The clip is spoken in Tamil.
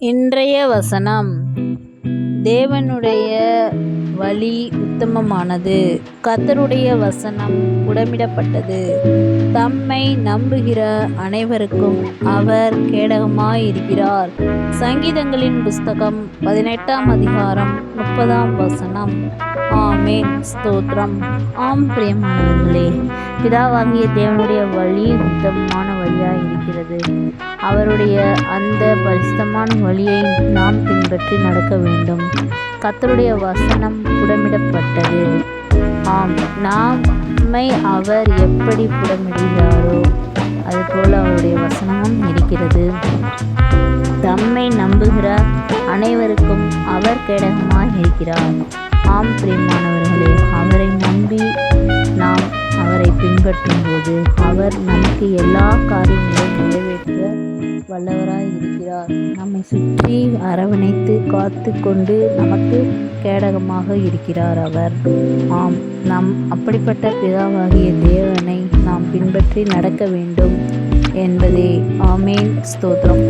இன்றைய வசனம்: தேவனுடைய வழி உத்தமமானது, கர்த்தருடைய வசனம் புடமிடப்பட்டது. தம்மை நம்புகிற அனைவருக்கும் அவர் கேடகமாயிருக்கிறார். சங்கீதங்களின் புஸ்தகம் 18ஆம் அதிகாரம் 30ஆம் வசனம். ஆமென். ஸ்தோத்திரம். ஆம் பிரியமானவர்களே, பிதாவாகிய தேவனுடைய வழி உத்தமமான வழியாய் இருக்கிறது. அவருடைய அந்த பரிசுத்தமான வழியை நாம் பின்பற்றி நடக்க வேண்டும். கர்த்தருடைய வசனம் புடமிடப்பட்டது. ஆம், நம்மை அவர் எப்படி புடமிடுகிறாரோ அதுபோல் அவருடைய வசனமும் இருக்கிறது. தம்மை நம்புகிற அனைவருக்கும் அவர் கேடகமாய் இருக்கிறார். ஆம் பிரியமானவர்களே, அவரை நம்பி நாம் அவரை பின்பற்றும் போது அவர் நமக்கு எல்லா காரியங்களையும் நிறைவேற்ற வல்லவராய் இருக்கிறார். நம்மை சுற்றி அரவணைத்து காத்து கொண்டு நமக்கு கேடகமாக இருக்கிறார் அவர். ஆம், நாம் அப்படிப்பட்ட பிதாவாகிய தேவனை நாம் பின்பற்றி நடக்க வேண்டும் என்பதே. ஆமென். ஸ்தோத்திரம்.